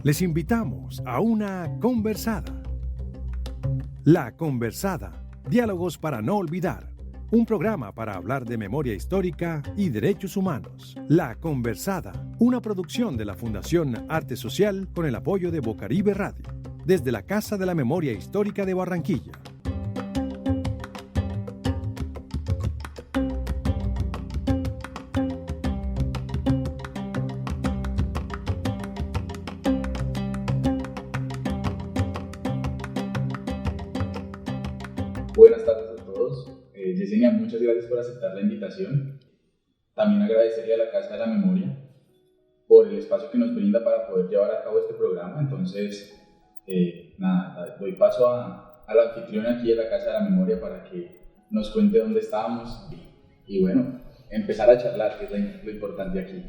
Les invitamos a una conversada. La Conversada, diálogos para no olvidar. Un programa para hablar de memoria histórica y derechos humanos. La Conversada, una producción de la Fundación Arte Social con el apoyo de Bocaribe Radio, desde la Casa de la Memoria Histórica de Barranquilla. Buenas tardes a todos. Yesenia, muchas gracias por aceptar la invitación. También agradecerle a la Casa de la Memoria por el espacio que nos brinda para poder llevar a cabo este programa. Entonces, doy paso a la anfitriona aquí de la Casa de la Memoria para que nos cuente dónde estábamos y bueno, empezar a charlar, que es lo importante aquí.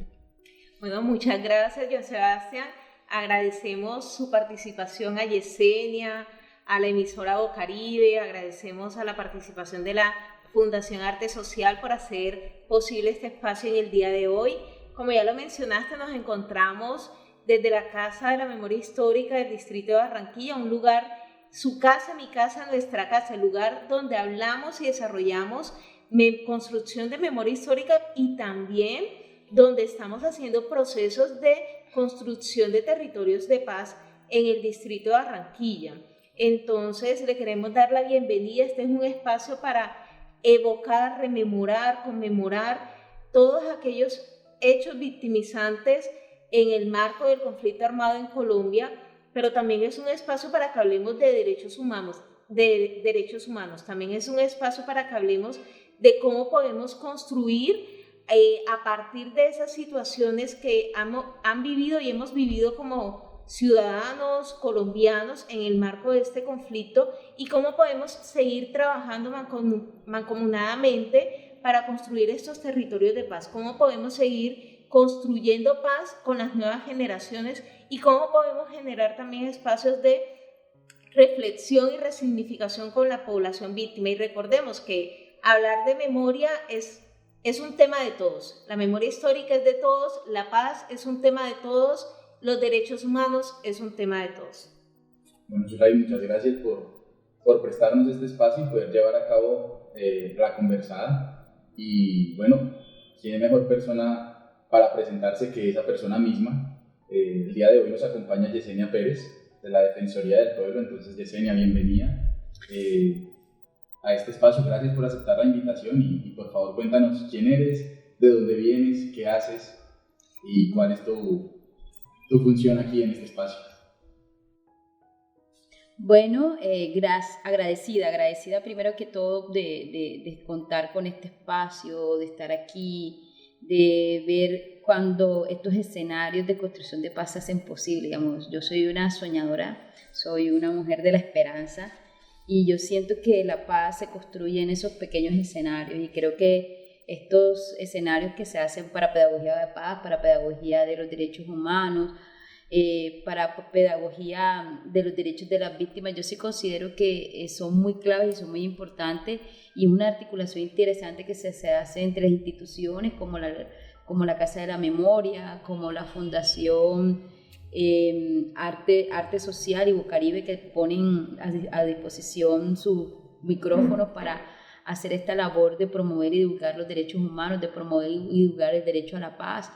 Bueno, muchas gracias, John Sebastián. Agradecemos su participación a Yesenia, a la emisora Bocaribe, agradecemos a la participación de la Fundación Arte Social por hacer posible este espacio en el día de hoy. Como ya lo mencionaste, nos encontramos desde la Casa de la Memoria Histórica del Distrito de Barranquilla, un lugar, su casa, mi casa, nuestra casa, el lugar donde hablamos y desarrollamos construcción de memoria histórica y también donde estamos haciendo procesos de construcción de territorios de paz en el Distrito de Barranquilla. Entonces, le queremos dar la bienvenida. Este es un espacio para evocar, rememorar, conmemorar todos aquellos hechos victimizantes en el marco del conflicto armado en Colombia, pero también es un espacio para que hablemos de derechos humanos, También es un espacio para que hablemos de cómo podemos construir a partir de esas situaciones que han vivido y hemos vivido como ciudadanos colombianos en el marco de este conflicto y cómo podemos seguir trabajando mancomunadamente para construir estos territorios de paz, cómo podemos seguir construyendo paz con las nuevas generaciones y cómo podemos generar también espacios de reflexión y resignificación con la población víctima. Y recordemos que hablar de memoria es un tema de todos, la memoria histórica es de todos, la paz es un tema de todos, los derechos humanos es un tema de todos. Bueno, Zulay, muchas gracias por prestarnos este espacio y poder llevar a cabo la conversada. Y bueno, ¿quién mejor persona para presentarse que esa persona misma? El día de hoy nos acompaña Yesenia Pérez, de la Defensoría del Pueblo. Entonces, Yesenia, bienvenida a este espacio. Gracias por aceptar la invitación y por favor cuéntanos quién eres, de dónde vienes, qué haces y cuál es tu función aquí en este espacio. Bueno, agradecida primero que todo de contar con este espacio, de estar aquí, de ver cuando estos escenarios de construcción de paz se hacen posible. Digamos, yo soy una soñadora, soy una mujer de la esperanza y yo siento que la paz se construye en esos pequeños escenarios y creo que estos escenarios que se hacen para pedagogía de paz, para pedagogía de los derechos humanos, para pedagogía de los derechos de las víctimas, yo sí considero que son muy claves y son muy importantes y una articulación interesante que se hace entre las instituciones como la Casa de la Memoria, como la Fundación Arte Social y Bocaribe, que ponen a disposición sus micrófonos para hacer esta labor de promover y divulgar los derechos humanos, de promover y divulgar el derecho a la paz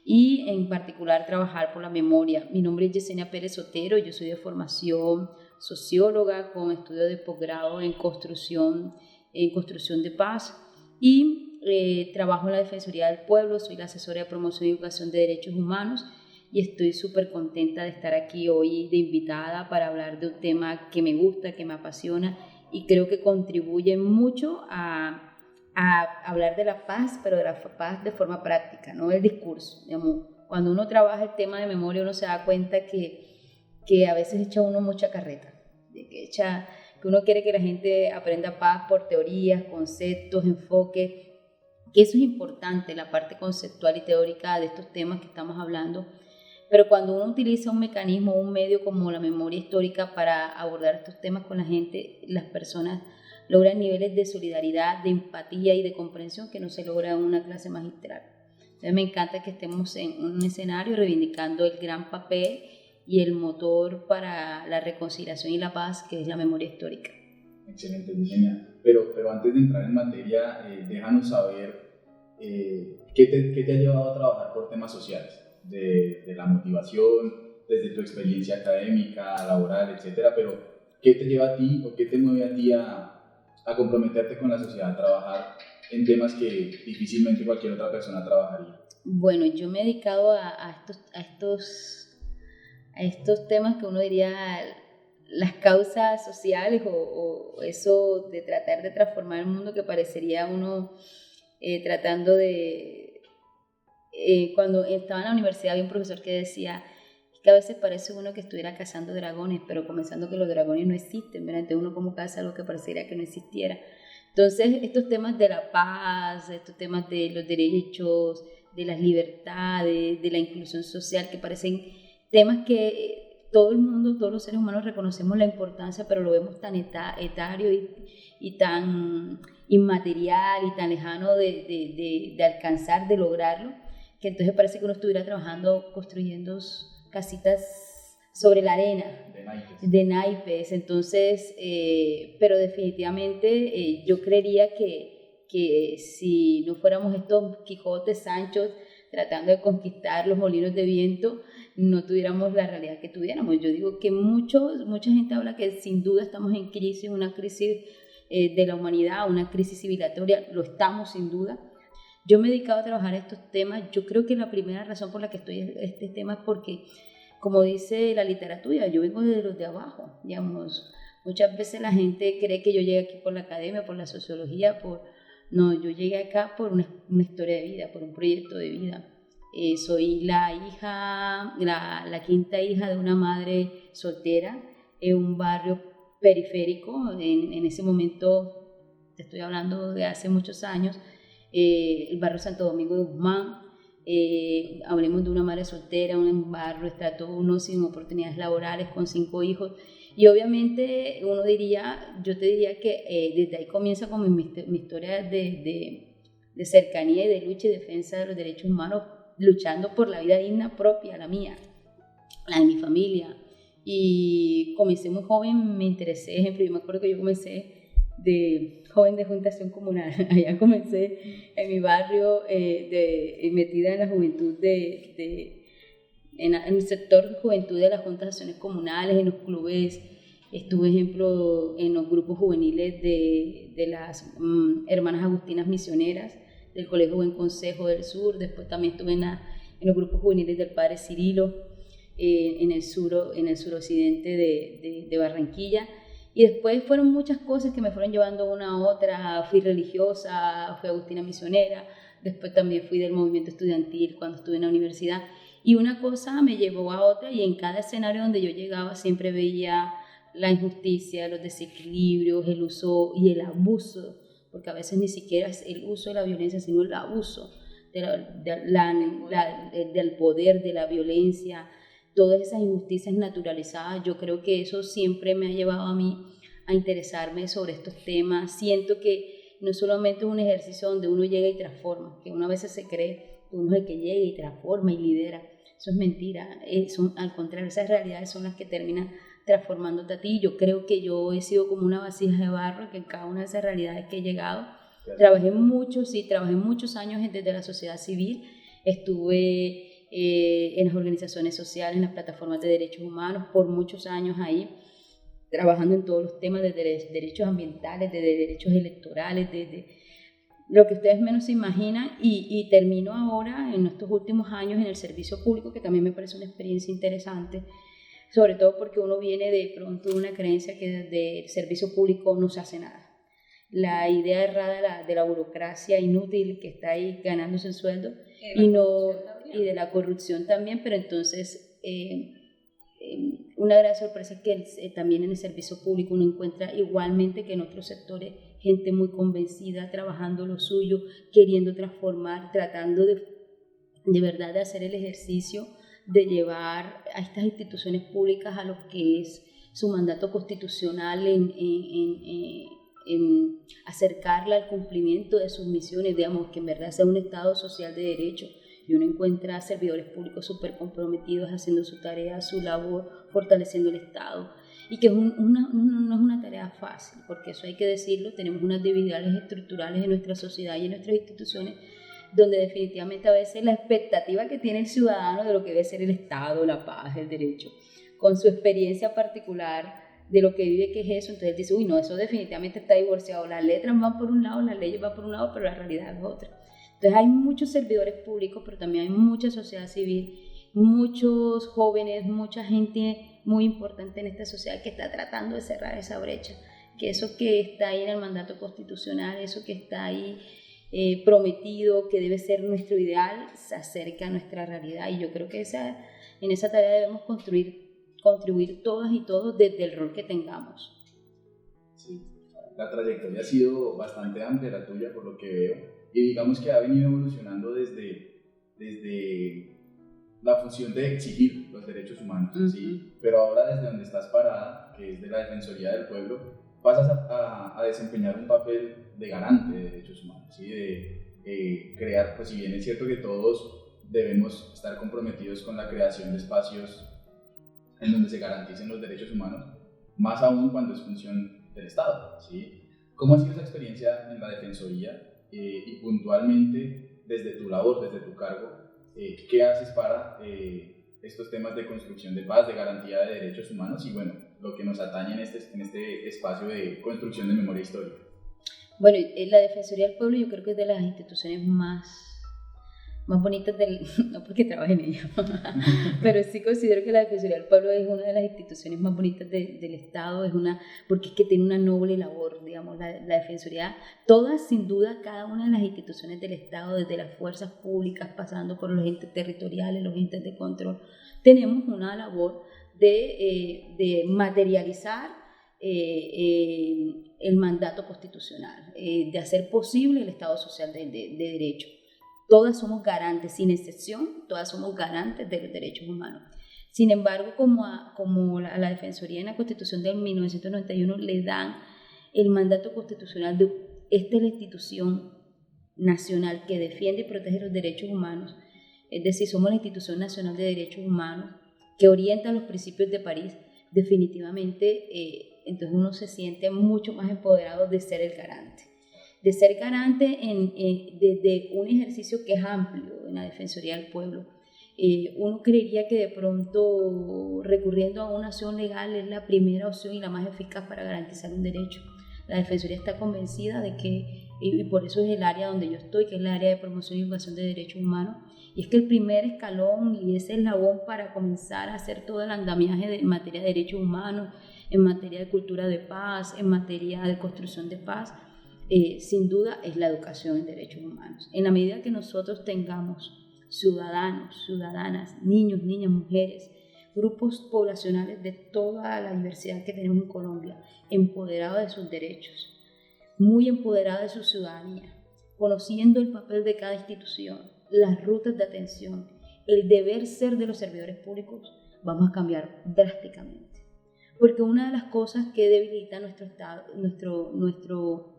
y en particular trabajar por la memoria. Mi nombre es Yesenia Pérez Sotero, yo soy de formación socióloga con estudio de posgrado en construcción de paz y trabajo en la Defensoría del Pueblo, soy la asesora de promoción y educación de derechos humanos y estoy súper contenta de estar aquí hoy de invitada para hablar de un tema que me gusta, que me apasiona y creo que contribuye mucho a hablar de la paz, pero de la paz de forma práctica, no el discurso. Digamos, cuando uno trabaja el tema de memoria, uno se da cuenta que a veces echa uno mucha carreta, que uno quiere que la gente aprenda paz por teorías, conceptos, enfoques, que eso es importante, la parte conceptual y teórica de estos temas que estamos hablando, pero cuando uno utiliza un mecanismo, un medio como la memoria histórica para abordar estos temas con la gente, las personas logran niveles de solidaridad, de empatía y de comprensión que no se logra en una clase magistral. Entonces me encanta que estemos en un escenario reivindicando el gran papel y el motor para la reconciliación y la paz, que es la memoria histórica. Excelente, Eugenia. Pero antes de entrar en materia, déjanos saber ¿qué te ha llevado a trabajar por temas sociales? De la motivación, desde tu experiencia académica, laboral, etcétera, pero ¿qué te lleva a ti o qué te mueve a ti a comprometerte con la sociedad, a trabajar en temas que difícilmente cualquier otra persona trabajaría? Bueno, yo me he dedicado a estos temas que uno diría las causas sociales o eso de tratar de transformar el mundo, que parecería uno tratando de... cuando estaba en la universidad había un profesor que decía que a veces parece uno que estuviera cazando dragones, pero comenzando que los dragones no existen, ¿verdad? Entonces uno como caza algo que pareciera que no existiera. Entonces estos temas de la paz, estos temas de los derechos, de las libertades, de la inclusión social, que parecen temas que todo el mundo, todos los seres humanos reconocemos la importancia, pero lo vemos tan etario y tan inmaterial y tan lejano de alcanzar, de lograrlo, que entonces parece que uno estuviera trabajando, construyendo casitas sobre la arena, de naipes. Entonces, pero definitivamente yo creería que si no fuéramos estos Quijotes, Sanchos, tratando de conquistar los molinos de viento, no tuviéramos la realidad que tuviéramos. Yo digo que mucha gente habla que sin duda estamos en crisis, una crisis de la humanidad, una crisis civilizatoria, lo estamos sin duda. Yo me he dedicado a trabajar estos temas. Yo creo que la primera razón por la que estoy en este tema es porque, como dice la literatura, yo vengo de los de abajo, digamos. Muchas veces la gente cree que yo llegué aquí por la academia, por la sociología, no, yo llegué acá por una historia de vida, por un proyecto de vida. Soy la quinta hija de una madre soltera en un barrio periférico. En ese momento, te estoy hablando de hace muchos años, el barrio Santo Domingo de Guzmán. Hablemos de una madre soltera, un barrio estrato 1 sin oportunidades laborales, con 5 hijos. Y obviamente yo te diría que desde ahí comienza como mi historia de cercanía y de lucha y defensa de los derechos humanos, luchando por la vida digna propia, la mía, la de mi familia. Y comencé muy joven, me interesé, ejemplo, yo me acuerdo que yo comencé de joven de Juntación Comunal, allá comencé en mi barrio, metida en la juventud en el sector juventud de las juntas de acciones comunales, en los clubes. Estuve, ejemplo, en los grupos juveniles de las hermanas agustinas misioneras del Colegio Buen Consejo del Sur. Después también estuve en los grupos juveniles del Padre Cirilo, en el suroccidente de Barranquilla. Y después fueron muchas cosas que me fueron llevando una a otra. Fui religiosa, fui agustina misionera, después también fui del movimiento estudiantil cuando estuve en la universidad. Y una cosa me llevó a otra, y en cada escenario donde yo llegaba siempre veía la injusticia, los desequilibrios, el uso y el abuso, porque a veces ni siquiera es el uso de la violencia, sino el abuso del poder, de la violencia, todas esas injusticias naturalizadas. Yo creo que eso siempre me ha llevado a mí a interesarme sobre estos temas. Siento que no solamente es un ejercicio donde uno llega y transforma, que uno a veces se cree que uno es el que llega y transforma y lidera. Eso es mentira. Al contrario, esas realidades son las que terminan transformándote a ti. Yo creo que yo he sido como una vasija de barro, que en cada una de esas realidades que he llegado, trabajé muchos años desde la sociedad civil. Estuve en las organizaciones sociales, en las plataformas de derechos humanos, por muchos años ahí, trabajando en todos los temas de derechos ambientales, de derechos electorales, de lo que ustedes menos se imaginan, y termino ahora, en estos últimos años, en el servicio público, que también me parece una experiencia interesante, sobre todo porque uno viene de pronto de una creencia que desde el servicio público no se hace nada. La idea errada de la burocracia inútil que está ahí ganándose el sueldo, y de la corrupción también, pero entonces una gran sorpresa es que también en el servicio público uno encuentra, igualmente que en otros sectores, gente muy convencida, trabajando lo suyo, queriendo transformar, tratando de verdad de hacer el ejercicio de llevar a estas instituciones públicas a lo que es su mandato constitucional, en acercarla al cumplimiento de sus misiones, digamos, que en verdad sea un Estado social de derecho y uno encuentra servidores públicos súper comprometidos haciendo su tarea, su labor, fortaleciendo el Estado, y que no es una tarea fácil, porque eso hay que decirlo, tenemos unas debilidades estructurales en nuestra sociedad y en nuestras instituciones, donde definitivamente a veces la expectativa que tiene el ciudadano de lo que debe ser el Estado, la paz, el derecho, con su experiencia particular de lo que vive, que es eso, entonces él dice, uy, no, eso definitivamente está divorciado, las letras van por un lado, las leyes van por un lado, pero la realidad es otra. Entonces hay muchos servidores públicos, pero también hay mucha sociedad civil, muchos jóvenes, mucha gente muy importante en esta sociedad que está tratando de cerrar esa brecha, que eso que está ahí en el mandato constitucional, eso que está ahí prometido, que debe ser nuestro ideal, se acerca a nuestra realidad, y yo creo que en esa tarea debemos contribuir todas y todos desde el rol que tengamos. Sí, la trayectoria ha sido bastante amplia la tuya por lo que veo, y digamos que ha venido evolucionando desde la función de exigir los derechos humanos, ¿sí? Pero ahora desde donde estás parada, que es de la Defensoría del Pueblo, pasas a desempeñar un papel de garante de derechos humanos, ¿sí? De crear, pues si bien es cierto que todos debemos estar comprometidos con la creación de espacios en donde se garanticen los derechos humanos, más aún cuando es función del Estado, ¿sí? ¿Cómo ha sido esa experiencia en la Defensoría y puntualmente desde tu labor, desde tu cargo, qué haces para estos temas de construcción de paz, de garantía de derechos humanos y bueno, lo que nos atañe en este espacio de construcción de memoria histórica? Bueno, la Defensoría del Pueblo yo creo que es de las instituciones más bonitas no porque trabaje en ella, pero sí considero que la Defensoría del Pueblo es una de las instituciones más bonitas del Estado, porque es que tiene una noble labor, digamos, la Defensoría, todas sin duda, cada una de las instituciones del Estado, desde las fuerzas públicas, pasando por los entes territoriales, los entes de control, tenemos una labor de materializar el mandato constitucional, de hacer posible el Estado social de derecho. Todas somos garantes, sin excepción, todas somos garantes de los derechos humanos. Sin embargo, como a la Defensoría en la Constitución de 1991 le dan el mandato constitucional de esta es la institución nacional que defiende y protege los derechos humanos, es decir, somos la institución nacional de derechos humanos que orienta los principios de París, definitivamente, entonces uno se siente mucho más empoderado de ser el garante. De ser garante desde un ejercicio que es amplio en la Defensoría del Pueblo. Uno creería que de pronto recurriendo a una acción legal es la primera opción y la más eficaz para garantizar un derecho. La Defensoría está convencida de que, y por eso es el área donde yo estoy, que es el área de promoción y educación de derechos humanos, y es que el primer escalón y ese eslabón para comenzar a hacer todo el andamiaje en materia de derechos humanos, en materia de cultura de paz, en materia de construcción de paz, sin duda es la educación en derechos humanos. En la medida que nosotros tengamos ciudadanos, ciudadanas, niños, niñas, mujeres, grupos poblacionales de toda la diversidad que tenemos en Colombia, empoderados de sus derechos, muy empoderados de su ciudadanía, conociendo el papel de cada institución, las rutas de atención, el deber ser de los servidores públicos, vamos a cambiar drásticamente. Porque una de las cosas que debilita nuestro Estado, nuestro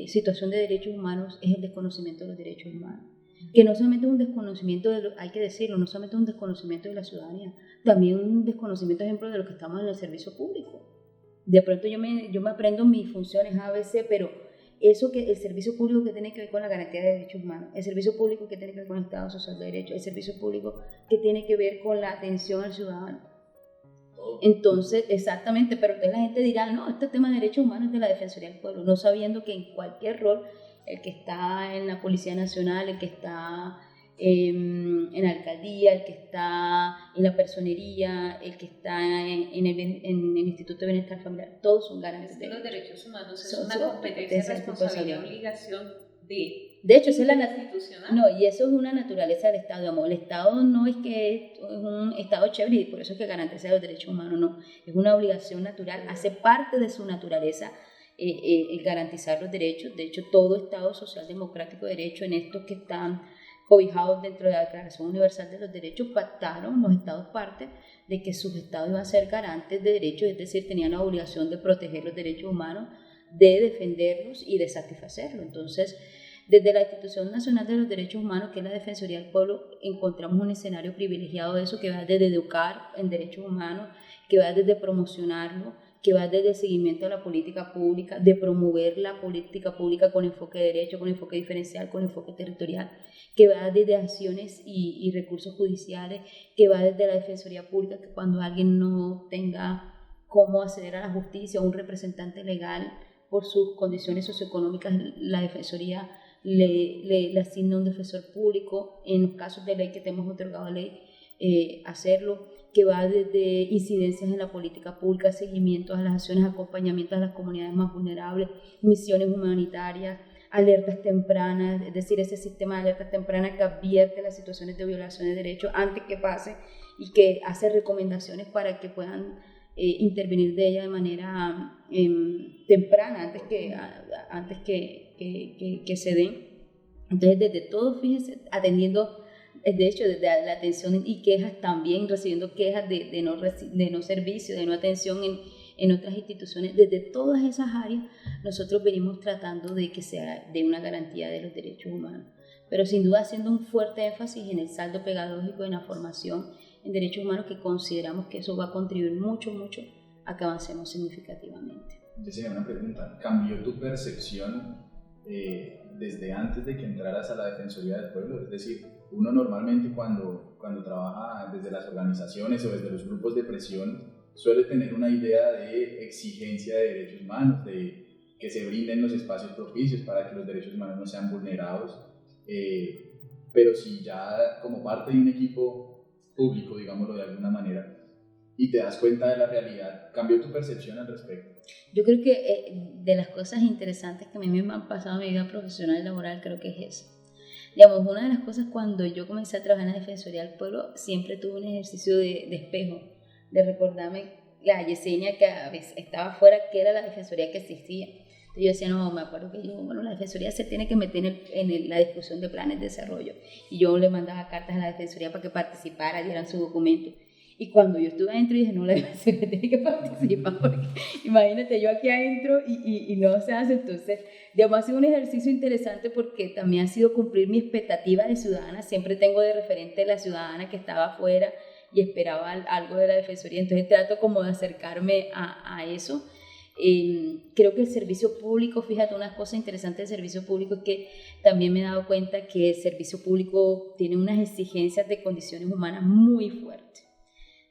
situación de derechos humanos es el desconocimiento de los derechos humanos, que no solamente es un desconocimiento, hay que decirlo, no solamente es un desconocimiento de la ciudadanía, también un desconocimiento, ejemplo, de los que estamos en el servicio público. De pronto yo me aprendo mis funciones ABC, pero eso que el servicio público que tiene que ver con la garantía de derechos humanos, el servicio público que tiene que ver con el Estado social de derecho, el servicio público que tiene que ver con la atención al ciudadano. Entonces, exactamente, pero entonces la gente dirá, no, este tema de derechos humanos es de la Defensoría del Pueblo, no sabiendo que en cualquier rol, el que está en la Policía Nacional, el que está en la alcaldía, el que está en la personería, el que está en el Instituto de Bienestar Familiar, todos son garantes de los derechos humanos. Es son una competencia, responsabilidad y obligación de hecho, esa es la institucional. No, y eso es una naturaleza del Estado, digamos. El Estado no es que es un Estado chévere y por eso es que garantiza los derechos humanos, no. Es una obligación natural, hace parte de su naturaleza el garantizar los derechos. De hecho, todo Estado social democrático de derecho, en estos que están cobijados dentro de la Declaración Universal de los Derechos, pactaron los Estados partes de que sus Estados iban a ser garantes de derechos, es decir, tenían la obligación de proteger los derechos humanos, de defenderlos y de satisfacerlos. Entonces, Desde la Institución Nacional de los Derechos Humanos, que es la Defensoría del Pueblo, encontramos un escenario privilegiado de eso, que va desde educar en derechos humanos, que va desde promocionarlo, que va desde el seguimiento a la política pública, de promover la política pública con enfoque de derecho, con enfoque diferencial, con enfoque territorial, que va desde acciones y recursos judiciales, que va desde la Defensoría Pública, que cuando alguien no tenga cómo acceder a la justicia o un representante legal por sus condiciones socioeconómicas, la Defensoría le asigna un defensor público, en los casos de ley que tenemos otorgado ley, hacerlo, que va desde incidencias en la política pública, seguimientos a las acciones, acompañamientos a las comunidades más vulnerables, misiones humanitarias, alertas tempranas, es decir, ese sistema de alertas tempranas que advierte las situaciones de violación de derechos antes que pase y que hace recomendaciones para que puedan intervenir de ella de manera temprana, antes que se den. Entonces, desde todo, fíjense, atendiendo, de hecho, desde la atención y quejas, también recibiendo quejas de no servicio, de no atención en otras instituciones, desde todas esas áreas, nosotros venimos tratando de que sea de una garantía de los derechos humanos, pero sin duda haciendo un fuerte énfasis en el saldo pedagógico, en la formación en derechos humanos, que consideramos que eso va a contribuir mucho a que avancemos significativamente. Entonces, una pregunta, ¿cambió tu percepción desde antes de que entraras a la Defensoría del Pueblo? Es decir, uno normalmente cuando trabaja desde las organizaciones o desde los grupos de presión suele tener una idea de exigencia de derechos humanos, de que se brinden los espacios propicios para que los derechos humanos no sean vulnerados, pero si ya como parte de un equipo público, digámoslo de alguna manera, y te das cuenta de la realidad, ¿cambió tu percepción al respecto? Yo creo que de las cosas interesantes que a mí me han pasado en mi vida profesional y laboral, creo que es eso. Digamos, una de las cosas cuando yo comencé a trabajar en la Defensoría del Pueblo, siempre tuve un ejercicio de espejo, de recordarme la Yesenia que a veces estaba afuera, que era la Defensoría que existía. Entonces yo decía, no, me acuerdo que la Defensoría se tiene que meter en la discusión de planes de desarrollo. Y yo le mandaba cartas a la Defensoría para que participara, dieran su documento. Y cuando yo estuve adentro dije, no, la Defensoría tiene que participar, porque imagínate yo aquí adentro y no se hace. Entonces, digamos, ha sido un ejercicio interesante porque también ha sido cumplir mi expectativa de ciudadana. Siempre tengo de referente la ciudadana que estaba afuera y esperaba algo de la Defensoría, entonces trato como de acercarme a eso. Creo que el servicio público, fíjate, una cosa interesante del servicio público es que también me he dado cuenta que el servicio público tiene unas exigencias de condiciones humanas muy fuertes.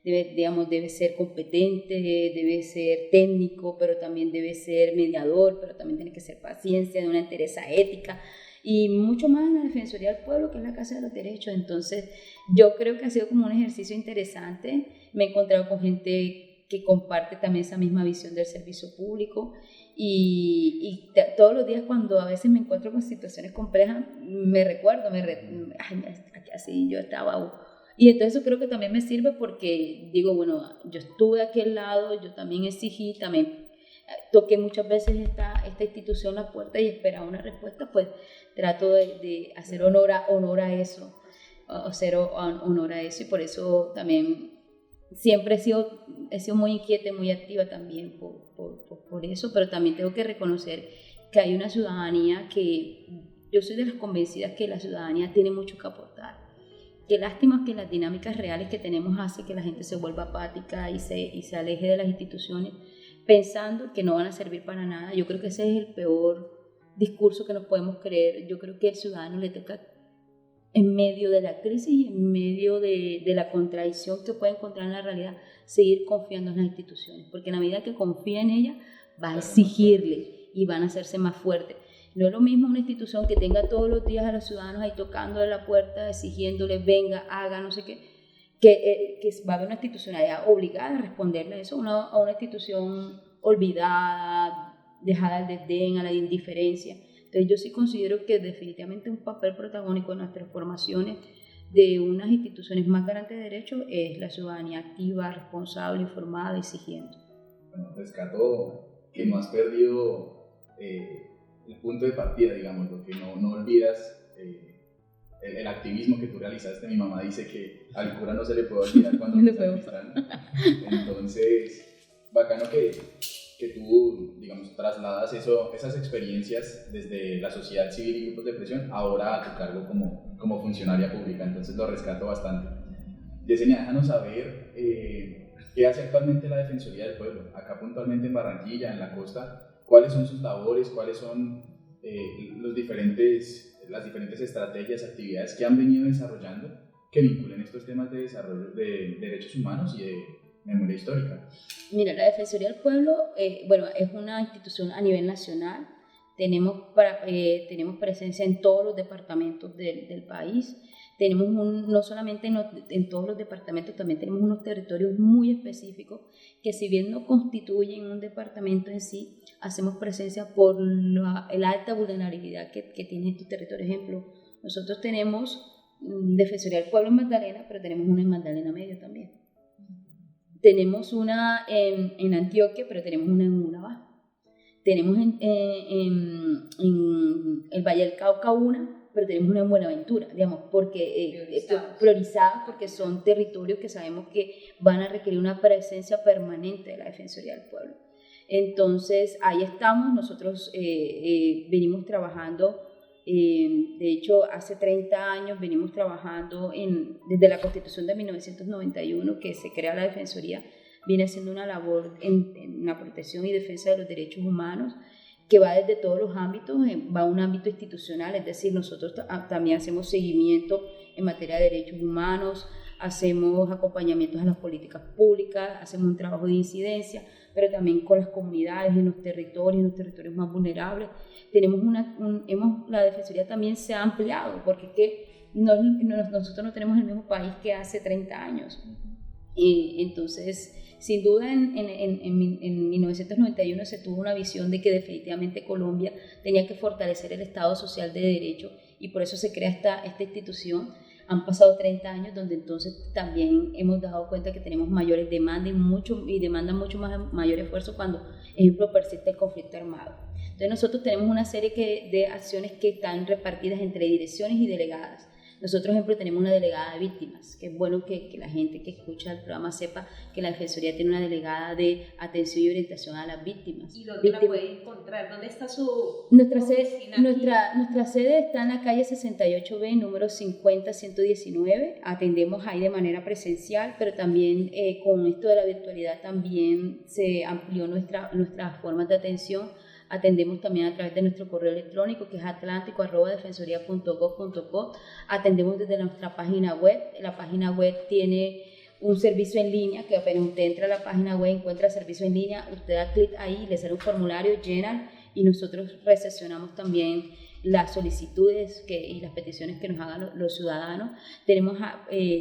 Debe ser competente, debe ser técnico, pero también debe ser mediador, pero también tiene que ser paciencia, de una entereza ética y mucho más en la Defensoría del Pueblo, que es la Casa de los Derechos. Entonces yo creo que ha sido como un ejercicio interesante. Me he encontrado con gente que comparte también esa misma visión del servicio público y todos los días cuando a veces me encuentro con situaciones complejas me recuerdo, así yo estaba. Y entonces eso creo que también me sirve porque digo, bueno, yo estuve de aquel lado, yo también exigí, también toqué muchas veces esta institución la puerta y esperaba una respuesta, pues trato de hacer honor a eso, hacer honor a eso, y por eso también siempre he sido muy inquieta, muy activa también por eso, pero también tengo que reconocer que hay una ciudadanía que yo soy de las convencidas que la ciudadanía tiene mucho que aportar. Qué lástima que las dinámicas reales que tenemos hace que la gente se vuelva apática y se aleje de las instituciones pensando que no van a servir para nada. Yo creo que ese es el peor discurso que nos podemos creer. Yo creo que al ciudadano le toca, en medio de la crisis y en medio de la contradicción que puede encontrar en la realidad, seguir confiando en las instituciones, porque en la medida que confía en ellas va a exigirle y van a hacerse más fuertes. No es lo mismo una institución que tenga todos los días a los ciudadanos ahí tocando a la puerta, exigiéndoles, venga, haga, no sé qué, que va a haber una institucionalidad obligada a responderle a eso, a una institución olvidada, dejada al desdén, a la indiferencia. Entonces yo sí considero que definitivamente un papel protagónico en nuestras formaciones de unas instituciones más garantes de derechos es la ciudadanía activa, responsable, informada, exigiendo. Bueno, rescato que no has perdido el punto de partida, digamos, porque no olvidas el activismo que tú realizaste. Mi mamá dice que al cura no se le puede olvidar cuando lo entrevistan. Entonces, bacano que tú, digamos, trasladas esas experiencias desde la sociedad civil y grupos de presión ahora a tu cargo como funcionaria pública, entonces lo rescato bastante. Yesenia, déjanos saber qué hace actualmente la Defensoría del Pueblo, acá puntualmente en Barranquilla, en la costa, cuáles son sus labores, cuáles son las diferentes estrategias, actividades que han venido desarrollando que vinculen estos temas de desarrollo de derechos humanos y de memoria histórica. Mira, la Defensoría del Pueblo, es una institución a nivel nacional. Tenemos presencia en todos los departamentos del país. Tenemos no solamente en todos los departamentos, también tenemos unos territorios muy específicos que, si bien no constituyen un departamento en sí, hacemos presencia por la alta vulnerabilidad que tienen estos territorios. Ejemplo, nosotros tenemos Defensoría del Pueblo en Magdalena, pero tenemos una en Magdalena Medio también. Tenemos una en Antioquia, pero tenemos una en Urabá. Tenemos en el Valle del Cauca una, pero tenemos una en Buenaventura, digamos, porque priorizadas, porque son territorios que sabemos que van a requerir una presencia permanente de la Defensoría del Pueblo. Entonces, ahí estamos. Nosotros venimos trabajando. De hecho, hace 30 años venimos trabajando desde la Constitución de 1991, que se crea la Defensoría, viene haciendo una labor en la protección y defensa de los derechos humanos, que va desde todos los ámbitos, va a un ámbito institucional, es decir, nosotros también hacemos seguimiento en materia de derechos humanos, hacemos acompañamientos a las políticas públicas, hacemos un trabajo de incidencia, pero también con las comunidades en los territorios más vulnerables. La Defensoría también se ha ampliado, porque es que nosotros no tenemos el mismo país que hace 30 años. Entonces, sin duda, en 1991 se tuvo una visión de que definitivamente Colombia tenía que fortalecer el Estado Social de Derecho, y por eso se crea esta institución. Han pasado 30 años donde entonces también hemos dado cuenta que tenemos mayores demandas y demandan mucho mayor esfuerzo cuando, ejemplo, persiste el conflicto armado. Entonces nosotros tenemos una serie de acciones que están repartidas entre direcciones y delegadas. Nosotros, por ejemplo, tenemos una delegada de víctimas, que es bueno que la gente que escucha el programa sepa que la Defensoría tiene una delegada de atención y orientación a las víctimas. ¿Y dónde la puede encontrar? ¿Dónde está su nuestra sede está en la calle 68B, número 50-119. Atendemos ahí de manera presencial, pero también con esto de la virtualidad también se amplió nuestras formas de atención. Atendemos también a través de nuestro correo electrónico, que es atlantico@defensoria.gov.co. Atendemos desde nuestra página web. La página web tiene un servicio en línea, que apenas usted entra a la página web, encuentra servicio en línea, usted da clic ahí, le sale un formulario, llenan, y nosotros recepcionamos también las solicitudes y las peticiones que nos hagan los ciudadanos. Tenemos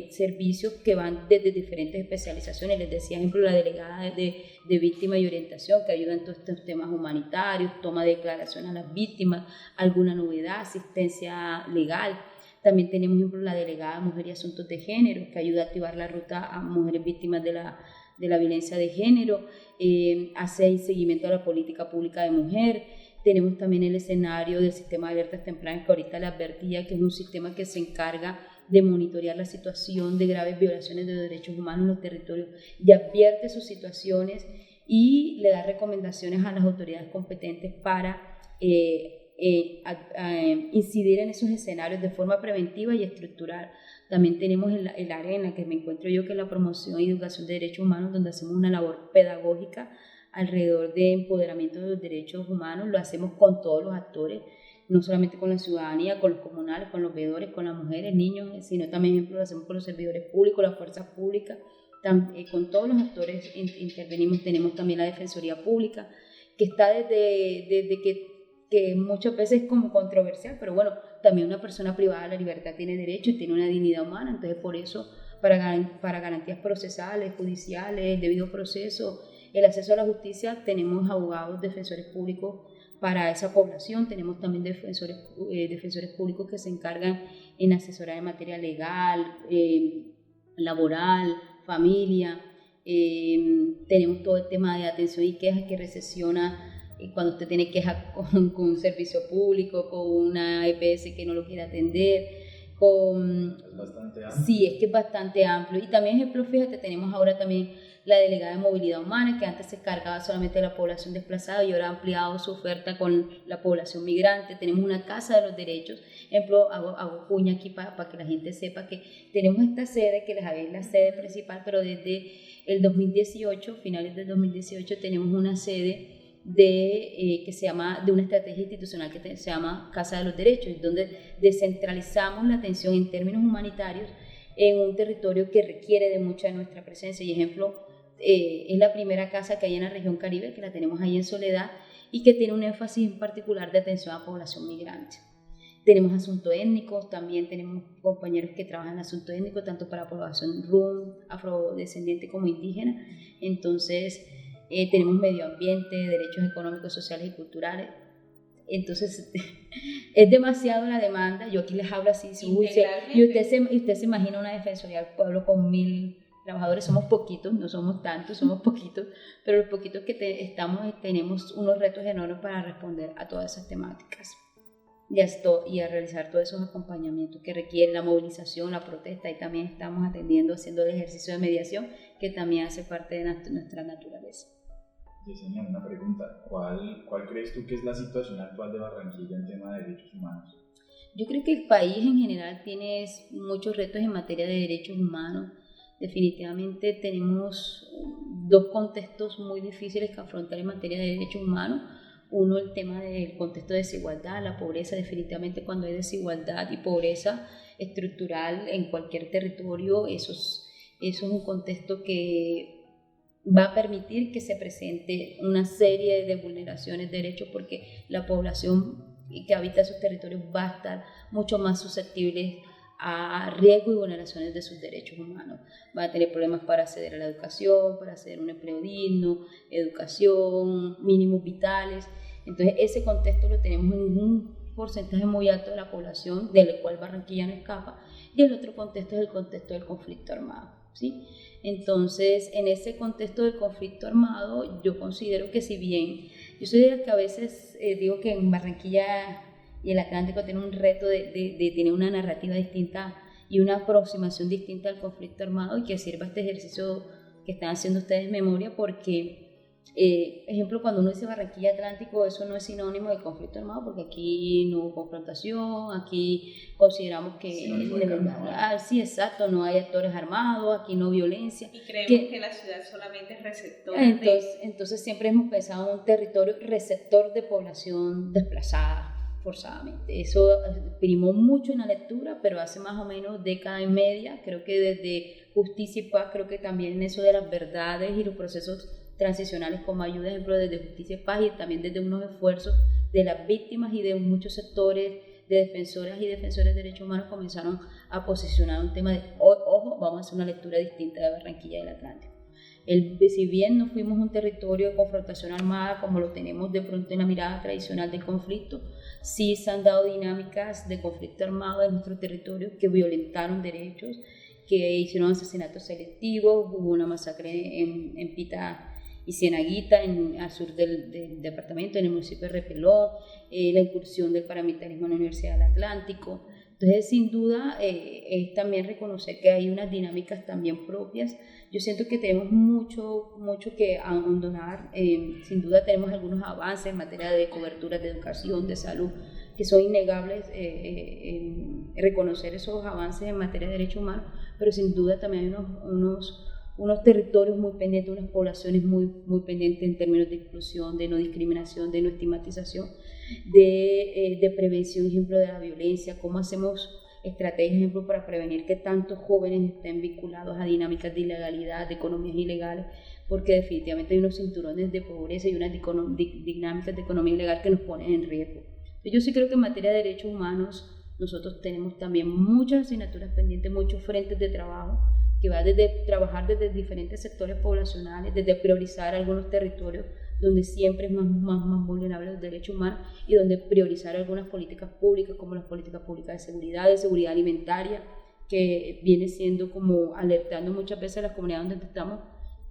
servicios que van desde diferentes especializaciones. Les decía, ejemplo, la delegada de víctima y orientación, que ayuda en todos estos temas humanitarios, toma de declaración a las víctimas, alguna novedad, asistencia legal. También tenemos, ejemplo, la delegada de Mujer y Asuntos de Género, que ayuda a activar la ruta a mujeres víctimas de la violencia de género, hace seguimiento a la política pública de mujer. Tenemos también el escenario del sistema de alertas tempranas, que ahorita le advertía, que es un sistema que se encarga de monitorear la situación de graves violaciones de derechos humanos en los territorios, y advierte sus situaciones y le da recomendaciones a las autoridades competentes para incidir en esos escenarios de forma preventiva y estructural. También tenemos el área en la que me encuentro yo, que es la promoción y educación de derechos humanos, donde hacemos una labor pedagógica alrededor de empoderamiento de los derechos humanos. Lo hacemos con todos los actores, no solamente con la ciudadanía, con los comunales, con los veedores, con las mujeres, niños, sino también, ejemplo, lo hacemos con los servidores públicos, las fuerzas públicas, con todos los actores intervenimos. Tenemos también la Defensoría Pública, que está desde que muchas veces es como controversial, pero bueno, también una persona privada de la libertad tiene derecho y tiene una dignidad humana. Entonces, por eso, para garantías procesales, judiciales, el debido proceso, el acceso a la justicia, tenemos abogados, defensores públicos para esa población. Tenemos también defensores públicos que se encargan en asesorar en materia legal, laboral, familia. Tenemos todo el tema de atención y quejas, que recepciona cuando usted tiene quejas con un servicio público, con una EPS que no lo quiere atender, Es bastante amplio. Sí, es que es bastante amplio. Y también, ejemplo, fíjate, tenemos ahora también la delegada de movilidad humana, que antes se cargaba solamente de la población desplazada y ahora ha ampliado su oferta con la población migrante. Tenemos una casa de los derechos. Ejemplo, hago cuña aquí para que la gente sepa que tenemos esta sede, que es la sede principal, pero desde el 2018, finales del 2018, tenemos una sede que se llama, de una estrategia institucional que se llama Casa de los Derechos, donde descentralizamos la atención en términos humanitarios en un territorio que requiere de mucha de nuestra presencia. Y ejemplo, es la primera casa que hay en la región Caribe, que la tenemos ahí en Soledad, y que tiene un énfasis en particular de atención a población migrante. Tenemos asuntos étnicos, también tenemos compañeros que trabajan en asuntos étnicos, tanto para población rum, afrodescendiente como indígena. Entonces, tenemos medio ambiente, derechos económicos, sociales y culturales. Entonces, es demasiado la demanda. Yo aquí les hablo así, y usted se imagina una defensoría del pueblo con 1000 trabajadores. Somos poquitos, no somos tantos, somos poquitos, pero los poquitos que tenemos unos retos enormes para responder a todas esas temáticas y a realizar todos esos acompañamientos que requieren la movilización, la protesta, y también estamos haciendo el ejercicio de mediación, que también hace parte de nuestra naturaleza. Yesenia, una pregunta. ¿Cuál crees tú que es la situación actual de Barranquilla en tema de derechos humanos? Yo creo que el país en general tiene muchos retos en materia de derechos humanos. Definitivamente tenemos dos contextos muy difíciles que afrontar en materia de derechos humanos. Uno, el tema del contexto de desigualdad, la pobreza. Definitivamente cuando hay desigualdad y pobreza estructural en cualquier territorio, eso es un contexto que va a permitir que se presente una serie de vulneraciones de derechos, porque la población que habita esos territorios va a estar mucho más susceptible a riesgo y vulneraciones de sus derechos humanos. Va a tener problemas para acceder a la educación, para acceder a un empleo digno, educación, mínimos vitales. Entonces ese contexto lo tenemos en un porcentaje muy alto de la población, del cual Barranquilla no escapa, y el otro contexto es el contexto del conflicto armado, ¿sí? Entonces, en ese contexto del conflicto armado, yo considero que, si bien yo soy de las que a veces digo que en Barranquilla y el Atlántico tiene un reto de tener una narrativa distinta y una aproximación distinta al conflicto armado, y que sirva este ejercicio que están haciendo ustedes memoria, porque ejemplo, cuando uno dice Barranquilla Atlántico, eso no es sinónimo de conflicto armado, porque aquí no hubo confrontación, aquí consideramos que sí, exacto, no hay actores armados, aquí no violencia, y creemos que la ciudad solamente es receptora. Entonces siempre hemos pensado en un territorio receptor de población desplazada forzadamente. Eso primó mucho en la lectura, pero hace más o menos década y media, creo que desde Justicia y Paz, creo que también eso de las verdades y los procesos transicionales como ayuda, ejemplo, desde Justicia y Paz, y también desde unos esfuerzos de las víctimas y de muchos sectores de defensoras y defensores de derechos humanos, comenzaron a posicionar un tema de, ojo, vamos a hacer una lectura distinta de Barranquilla del Atlántico. Si bien no fuimos un territorio de confrontación armada como lo tenemos de pronto en la mirada tradicional del conflicto, sí se han dado dinámicas de conflicto armado en nuestro territorio que violentaron derechos, que hicieron asesinatos selectivos. Hubo una masacre en Pita y Cienaguita, al sur del departamento, en el municipio de Repelón, la incursión del paramilitarismo en la Universidad del Atlántico. Entonces, sin duda, es también reconocer que hay unas dinámicas también propias. Yo siento que tenemos mucho que abandonar. Sin duda tenemos algunos avances en materia de cobertura de educación, de salud, que son innegables, reconocer esos avances en materia de derechos humanos, pero sin duda también hay unos territorios muy pendientes, unas poblaciones muy pendientes en términos de inclusión, de no discriminación, de no estigmatización, de prevención, ejemplo, de la violencia. ¿Cómo hacemos estrategias, ejemplo, para prevenir que tantos jóvenes estén vinculados a dinámicas de ilegalidad, de economías ilegales? Porque definitivamente hay unos cinturones de pobreza y unas dinámicas de economía ilegal que nos ponen en riesgo. Yo sí creo que en materia de derechos humanos nosotros tenemos también muchas asignaturas pendientes, muchos frentes de trabajo, que va desde trabajar desde diferentes sectores poblacionales, desde priorizar algunos territorios donde siempre es más vulnerable los derechos humanos, y donde priorizar algunas políticas públicas, como las políticas públicas de seguridad alimentaria, que viene siendo como alertando muchas veces a las comunidades donde estamos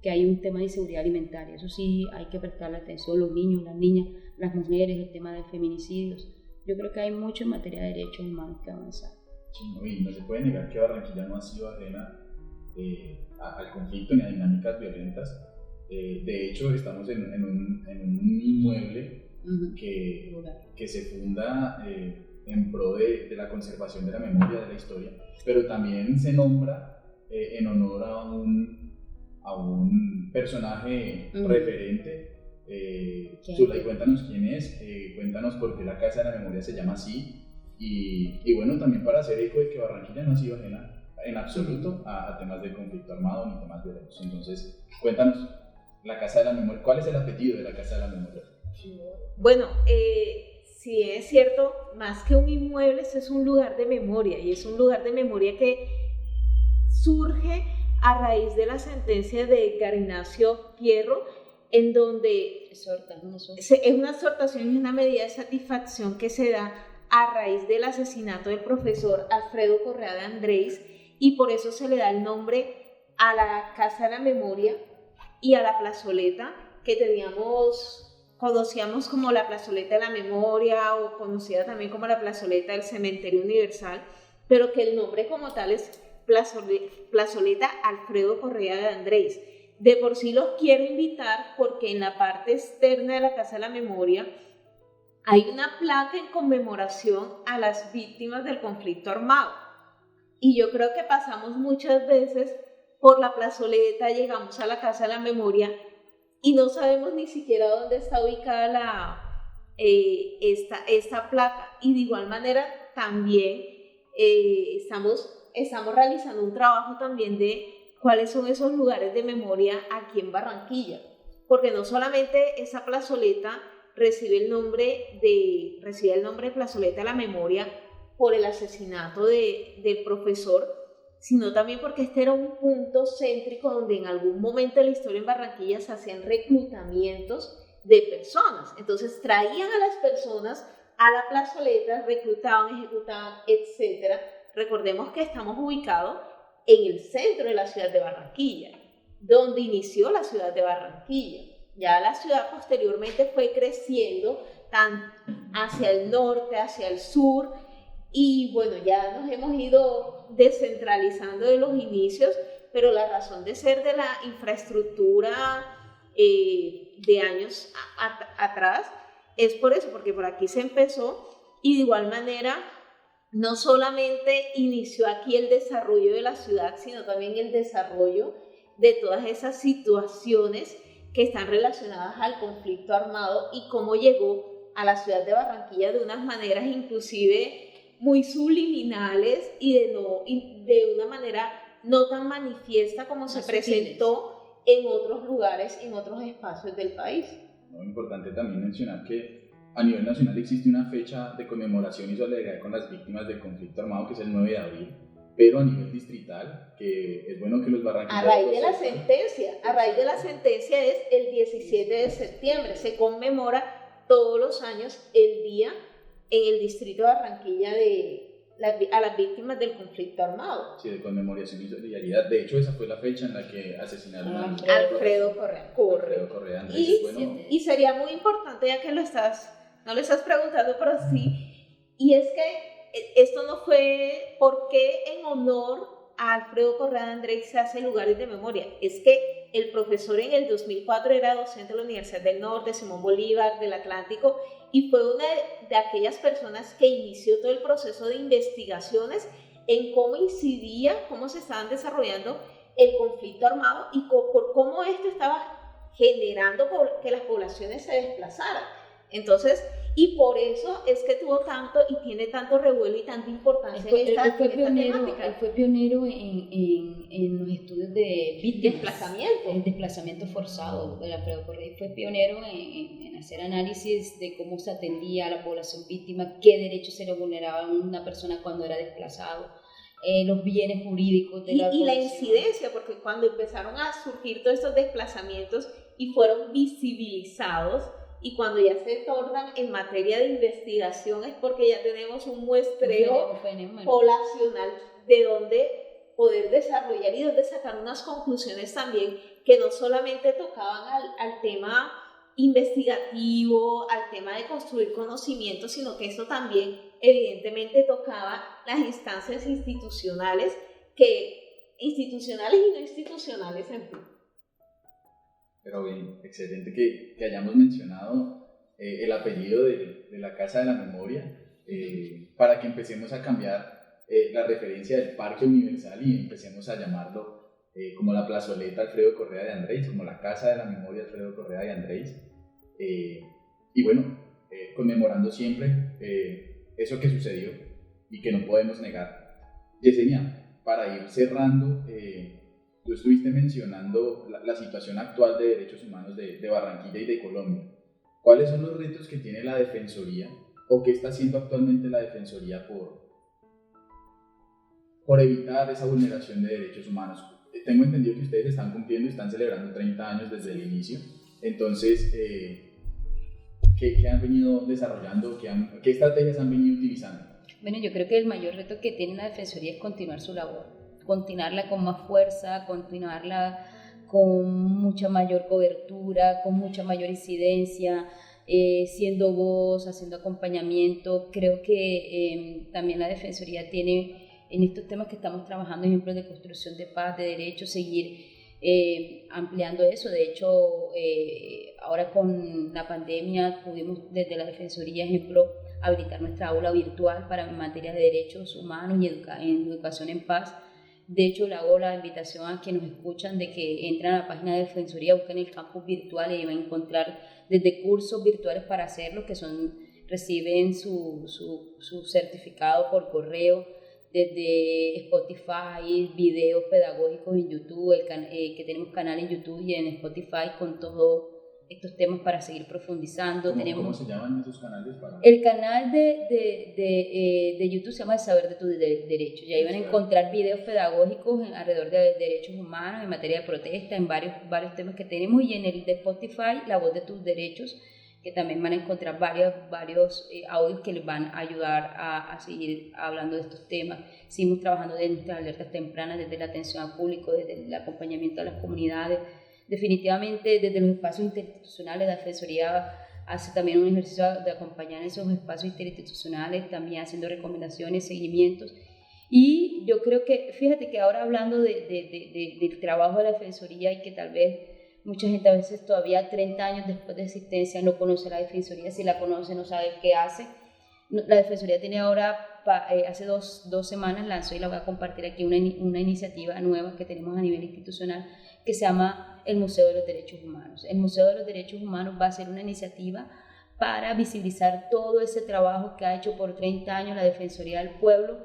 que hay un tema de inseguridad alimentaria. Eso sí hay que prestarle atención, los niños, las niñas, las mujeres, el tema de feminicidios. Yo creo que hay mucho en materia de derechos humanos que avanzar. Y no se puede negar que Barranquilla no ha sido ajena al conflicto ni a dinámicas violentas. De hecho, estamos en un inmueble que se funda en pro de la conservación de la memoria, de la historia, pero también se nombra en honor a un personaje referente. Zulay, cuéntanos quién es, cuéntanos por qué la Casa de la Memoria se llama así, y bueno, también para hacer eco de que Barranquilla no ha sido ajena en absoluto a temas de conflicto armado ni temas violentos. Entonces, cuéntanos, la Casa de la Memoria, ¿cuál es el apellido de la Casa de la Memoria? Bueno, sí es cierto, más que un inmueble, esto es un lugar de memoria, y es un lugar de memoria que surge a raíz de la sentencia de Edgar Ignacio Fierro, en donde es una exhortación y una medida de satisfacción que se da a raíz del asesinato del profesor Alfredo Correa de Andrés, y por eso se le da el nombre a la Casa de la Memoria y a la plazoleta que conocíamos como la plazoleta de la memoria, o conocida también como la plazoleta del Cementerio Universal, pero que el nombre como tal es plazoleta Alfredo Correa de Andrés. De por sí los quiero invitar porque en la parte externa de la Casa de la Memoria hay una placa en conmemoración a las víctimas del conflicto armado. Y yo creo que pasamos muchas veces por la plazoleta, llegamos a la Casa de la Memoria y no sabemos ni siquiera dónde está ubicada esta placa. Y de igual manera también estamos realizando un trabajo también de cuáles son esos lugares de memoria aquí en Barranquilla, porque no solamente esa plazoleta recibe el nombre de plazoleta de la memoria por el asesinato del profesor, sino también porque este era un punto céntrico donde en algún momento de la historia en Barranquilla se hacían reclutamientos de personas. Entonces traían a las personas a la plazoleta, reclutaban, ejecutaban, etc. Recordemos que estamos ubicados en el centro de la ciudad de Barranquilla, donde inició la ciudad de Barranquilla. Ya la ciudad posteriormente fue creciendo hacia el norte, hacia el sur, y bueno, ya nos hemos ido descentralizando de los inicios, pero la razón de ser de la infraestructura de años atrás es por eso, porque por aquí se empezó, y de igual manera no solamente inició aquí el desarrollo de la ciudad, sino también el desarrollo de todas esas situaciones que están relacionadas al conflicto armado y cómo llegó a la ciudad de Barranquilla de unas maneras inclusive muy subliminales y de una manera no tan manifiesta como se presentó en otros lugares, en otros espacios del país. Importante también mencionar que a nivel nacional existe una fecha de conmemoración y solidaridad con las víctimas del conflicto armado, que es el 9 de abril, pero a nivel distrital, que es bueno que los barranquilleros... A raíz de la sentencia es el 17 de septiembre, se conmemora todos los años el día en el distrito de Barranquilla a las víctimas del conflicto armado. Sí, de conmemoración y solidaridad. De hecho, esa fue la fecha en la que asesinaron a Alfredo Correa Andrés. Y sería muy importante, ya que no lo estás preguntando, pero sí, y es que esto no fue porque en honor a Alfredo Correa de Andrés se hace lugares de memoria. Es que el profesor en el 2004 era docente de la Universidad del Norte, Simón Bolívar, del Atlántico, y fue una de aquellas personas que inició todo el proceso de investigaciones en cómo incidía, cómo se estaban desarrollando el conflicto armado y por cómo esto estaba generando que las poblaciones se desplazaran. Entonces, y por eso es que tuvo tanto y tiene tanto revuelo y tanta importancia en esta temática. Él fue pionero en los estudios de desplazamiento forzado de Alfredo Correa. Fue pionero en hacer análisis de cómo se atendía a la población víctima, qué derechos se le vulneraban a una persona cuando era desplazado, los bienes jurídicos de la población. Y la incidencia, porque cuando empezaron a surgir todos estos desplazamientos y fueron visibilizados, y cuando ya se tornan en materia de investigación es porque ya tenemos un muestreo poblacional de donde poder desarrollar y donde sacar unas conclusiones también que no solamente tocaban al tema investigativo, al tema de construir conocimiento, sino que esto también evidentemente tocaba las instancias institucionales y no institucionales en fin. Pero bien, excelente que hayamos mencionado el apellido de la Casa de la Memoria, para que empecemos a cambiar la referencia del Parque Universal y empecemos a llamarlo como la plazoleta Alfredo Correa de Andrés, como la Casa de la Memoria Alfredo Correa de Andrés. Y bueno, conmemorando siempre eso que sucedió y que no podemos negar. Yesenia, para ir cerrando, tú estuviste mencionando la situación actual de derechos humanos de Barranquilla y de Colombia. ¿Cuáles son los retos que tiene la Defensoría o qué está haciendo actualmente la Defensoría por evitar esa vulneración de derechos humanos? Tengo entendido que ustedes están cumpliendo y están celebrando 30 años desde el inicio. Entonces, ¿qué han venido desarrollando? ¿Qué estrategias han venido utilizando? Bueno, yo creo que el mayor reto que tiene la Defensoría es continuar su labor, continuarla con más fuerza, continuarla con mucha mayor cobertura, con mucha mayor incidencia, siendo voz, haciendo acompañamiento. Creo que también la Defensoría tiene en estos temas que estamos trabajando, ejemplos de construcción de paz, de derechos, seguir ampliando eso. De hecho, ahora con la pandemia pudimos desde la Defensoría, ejemplo, habilitar nuestra aula virtual para en materia de derechos humanos y en educación en paz. De hecho, le hago la invitación a quienes nos escuchan de que entren a la página de Defensoría, busquen el campus virtual y van a encontrar desde cursos virtuales para hacerlo, que reciben su certificado por correo, desde Spotify, videos pedagógicos en YouTube, que tenemos canal en YouTube y en Spotify con todos estos temas para seguir profundizando. ¿Cómo se llaman esos canales? El canal de YouTube se llama El Saber de tu Derecho. Y ahí van a encontrar videos pedagógicos alrededor de derechos humanos, en materia de protesta, en varios temas que tenemos. Y en el de Spotify, La Voz de tus Derechos, que también van a encontrar varios audios que les van a ayudar a seguir hablando de estos temas. Seguimos trabajando desde nuestras alertas tempranas, desde la atención al público, desde el acompañamiento a las comunidades. Definitivamente desde los espacios interinstitucionales, la Defensoría hace también un ejercicio de acompañar esos espacios interinstitucionales, también haciendo recomendaciones, seguimientos. Y yo creo que, fíjate que ahora hablando del trabajo de la Defensoría y que tal vez mucha gente a veces todavía 30 años después de existencia no conoce la Defensoría, si la conoce no sabe qué hace. La Defensoría tiene ahora, hace dos semanas lanzó, y la voy a compartir aquí, una iniciativa nueva que tenemos a nivel institucional que se llama el Museo de los Derechos Humanos. El Museo de los Derechos Humanos va a ser una iniciativa para visibilizar todo ese trabajo que ha hecho por 30 años la Defensoría del Pueblo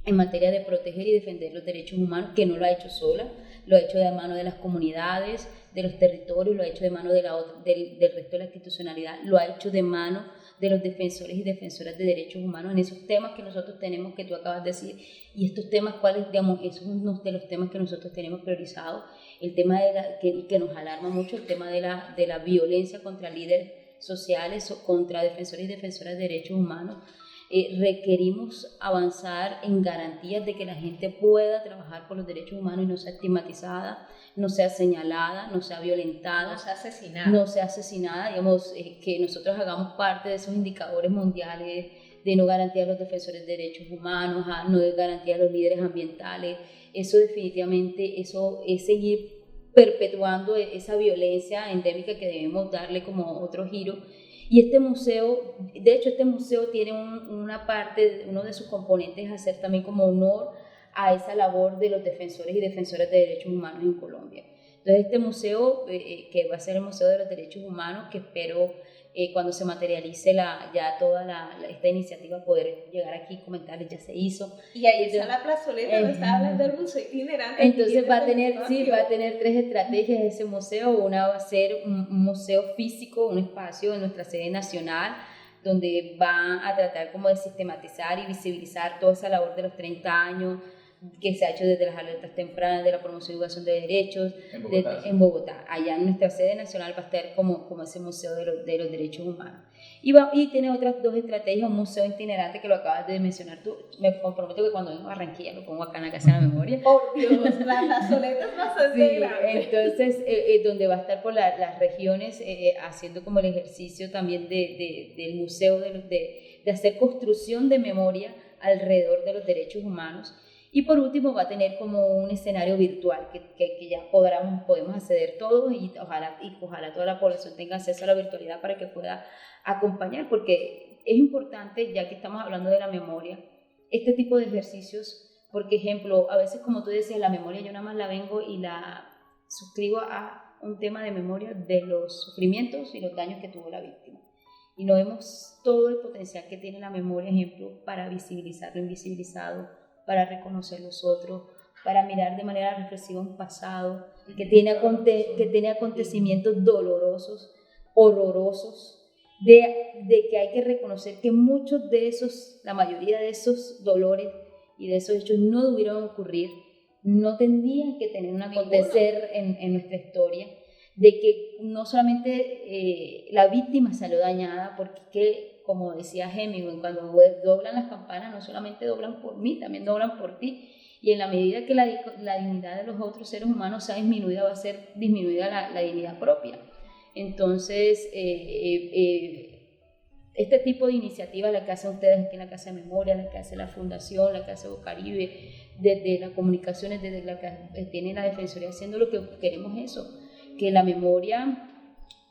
en materia de proteger y defender los derechos humanos, que no lo ha hecho sola, lo ha hecho de mano de las comunidades, de los territorios, lo ha hecho de mano del resto de la institucionalidad, lo ha hecho de mano de los defensores y defensoras de derechos humanos en esos temas que nosotros tenemos, que tú acabas de decir, y estos temas, ¿cuáles? Digamos, esos son uno de los temas que nosotros tenemos priorizados, el tema que nos alarma mucho, el tema de la violencia contra líderes sociales o contra defensores y defensoras de derechos humanos. Requerimos avanzar en garantías de que la gente pueda trabajar por los derechos humanos y no sea estigmatizada, no sea señalada, no sea violentada, no sea asesinada, digamos, que nosotros hagamos parte de esos indicadores mundiales de no garantía a los defensores de derechos humanos, no de garantía a los líderes ambientales. Eso definitivamente, eso es seguir perpetuando esa violencia endémica que debemos darle como otro giro. Y este museo, de hecho este museo tiene una parte, uno de sus componentes es hacer también como honor a esa labor de los defensores y defensoras de derechos humanos en Colombia. Entonces este museo, que va a ser el Museo de los Derechos Humanos, que espero cuando se materialice ya toda esta iniciativa poder llegar aquí y comentarles, ya se hizo. Y ahí está la plazoleta, lo estaba hablando del museo itinerante. Entonces va a tener 3 estrategias ese museo. Una va a ser un museo físico, un espacio en nuestra sede nacional, donde va a tratar como de sistematizar y visibilizar toda esa labor de los 30 años que se ha hecho desde las alertas tempranas de la promoción y educación de derechos en Bogotá. Allá en nuestra sede nacional va a estar como ese museo de los derechos humanos. Y tiene otras 2 estrategias, un museo itinerante que lo acabas de mencionar tú. Me comprometo que cuando vengo a Barranquilla lo pongo acá en la Casa de la Memoria. Por Dios, la plazoleta es bastante grande. Entonces, donde va a estar por las regiones haciendo como el ejercicio también del museo, de hacer construcción de memoria alrededor de los derechos humanos. Y por último va a tener como un escenario virtual que ya podemos acceder todos y ojalá toda la población tenga acceso a la virtualidad para que pueda acompañar, porque es importante, ya que estamos hablando de la memoria, este tipo de ejercicios, por ejemplo, a veces como tú decías, la memoria yo nada más la vengo y la suscribo a un tema de memoria de los sufrimientos y los daños que tuvo la víctima. Y no vemos todo el potencial que tiene la memoria, ejemplo, para visibilizar lo invisibilizado, para reconocer los otros, para mirar de manera reflexiva un pasado que tiene acontecimientos dolorosos, horrorosos, de que hay que reconocer que muchos de esos, la mayoría de esos dolores y de esos hechos no debieron ocurrir, no tendrían que tener un acontecer en nuestra historia, de que no solamente la víctima salió dañada, porque como decía Hemingway, cuando doblan las campanas no solamente doblan por mí, también doblan por ti, y en la medida que la dignidad de los otros seres humanos sea disminuida, va a ser disminuida la dignidad propia. Entonces, este tipo de iniciativas, la que hacen ustedes aquí en la Casa de Memoria, la que hace la Fundación, la que hace Bocaribe, desde las comunicaciones, desde la que tiene la Defensoría, haciendo lo que queremos eso, que la memoria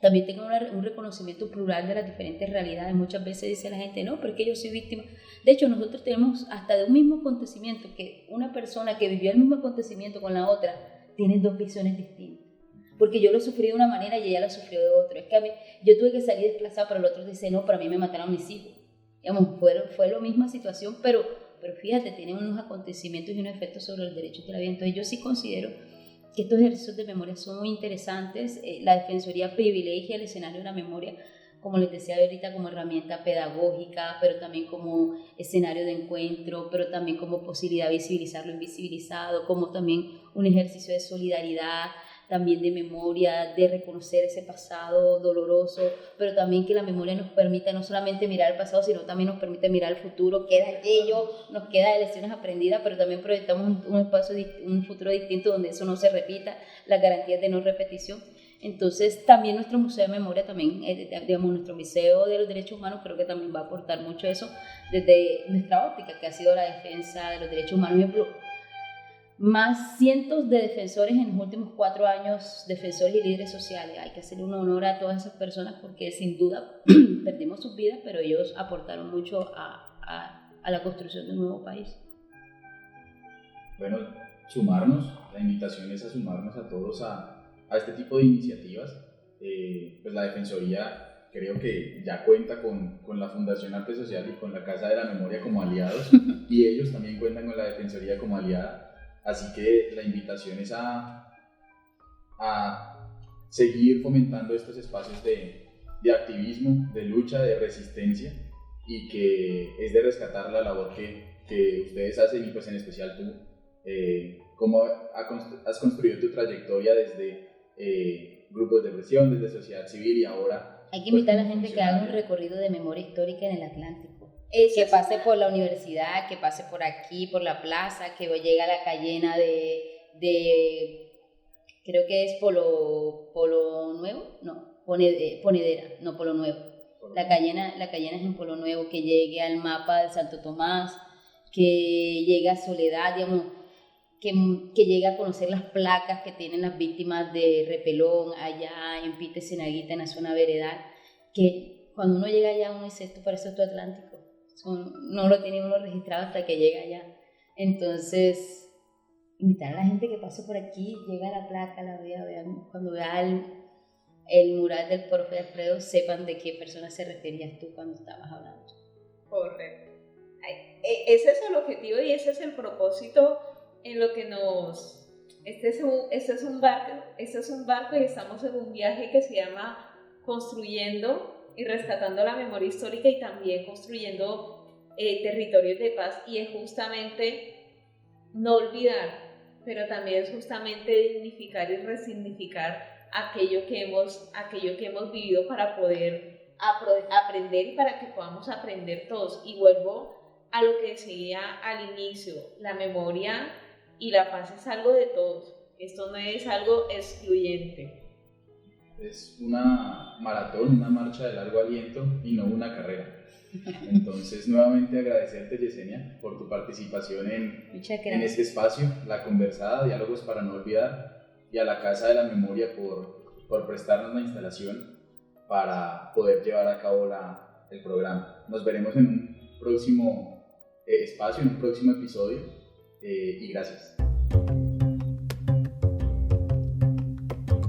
también tenga un reconocimiento plural de las diferentes realidades. Muchas veces dice la gente, no, porque yo soy víctima. De hecho, nosotros tenemos hasta de un mismo acontecimiento, que una persona que vivió el mismo acontecimiento con la otra, tiene 2 visiones distintas. Porque yo lo sufrí de una manera y ella lo sufrió de otra. Es que a mí, yo tuve que salir desplazada, pero el otro dice, no, para mí me mataron mis hijos. Digamos, fue la misma situación, pero fíjate, tienen unos acontecimientos y unos efectos sobre los derechos de la vida. Entonces yo sí considero que estos ejercicios de memoria son muy interesantes. La Defensoría privilegia el escenario de la memoria, como les decía ahorita, como herramienta pedagógica, pero también como escenario de encuentro, pero también como posibilidad de visibilizar lo invisibilizado, como también un ejercicio de solidaridad, también de memoria, de reconocer ese pasado doloroso, pero también que la memoria nos permita no solamente mirar el pasado, sino también nos permite mirar el futuro, queda aquello, nos queda de lecciones aprendidas, pero también proyectamos un espacio, un futuro distinto donde eso no se repita, las garantías de no repetición. Entonces también nuestro Museo de Memoria, también, digamos, nuestro Museo de los Derechos Humanos, creo que también va a aportar mucho eso desde nuestra óptica, que ha sido la defensa de los derechos humanos. Por ejemplo, más cientos de defensores en los últimos 4 años, defensores y líderes sociales. Hay que hacerle un honor a todas esas personas porque sin duda perdimos sus vidas, pero ellos aportaron mucho a la construcción de un nuevo país. Bueno, la invitación es a sumarnos a todos a este tipo de iniciativas. Pues la Defensoría creo que ya cuenta con la Fundación Arte Social y con la Casa de la Memoria como aliados, y ellos también cuentan con la Defensoría como aliada. Así que la invitación es a seguir fomentando estos espacios de activismo, de lucha, de resistencia, y que es de rescatar la labor que ustedes hacen, y pues en especial tú, cómo has construido tu trayectoria desde grupos de presión, desde sociedad civil, y ahora... Hay que invitar a la gente que haga un recorrido de memoria histórica en el Atlántico. Que pase por la universidad, que pase por aquí, por la plaza, que llegue a la Cayena de creo que es Polo Nuevo, no, Ponedera, no, Polo Nuevo. La Cayena es en Polo Nuevo, que llegue al mapa de Santo Tomás, que llegue a Soledad, digamos, que llegue a conocer las placas que tienen las víctimas de Repelón, allá en Pite Cienaguita, en la zona veredal, que cuando uno llega allá uno dice, esto parece otro Atlántico. No lo tiene uno registrado hasta que llega allá. Entonces, invitar a la gente que pase por aquí, llega a la placa, la vean, cuando vea el mural del profe Alfredo, sepan de qué persona se referías tú cuando estabas hablando. Correcto. Ese es el objetivo y ese es el propósito en lo que nos... Este es un barco y estamos en un viaje que se llama Construyendo y Rescatando la Memoria Histórica, y también construyendo territorios de paz, y es justamente no olvidar, pero también es justamente dignificar y resignificar aquello que hemos vivido para poder aprender y para que podamos aprender todos. Y vuelvo a lo que decía al inicio, la memoria y la paz es algo de todos. Esto no es algo excluyente. Es una maratón, una marcha de largo aliento y no una carrera. Entonces, nuevamente agradecerte, Yesenia, por tu participación en este espacio, La Conversada, Diálogos para no olvidar, y a la Casa de la Memoria por prestarnos la instalación para poder llevar a cabo el programa. Nos veremos en un próximo espacio, en un próximo episodio, y gracias.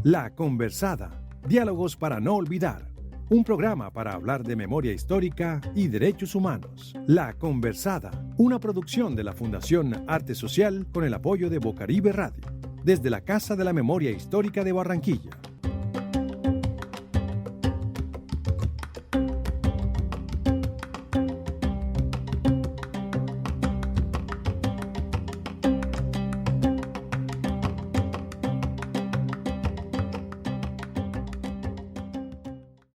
La Conversada, Diálogos para no olvidar. Un programa para hablar de memoria histórica y derechos humanos. La Conversada, una producción de la Fundación Arte Social con el apoyo de Bocaribe Radio, desde la Casa de la Memoria Histórica de Barranquilla.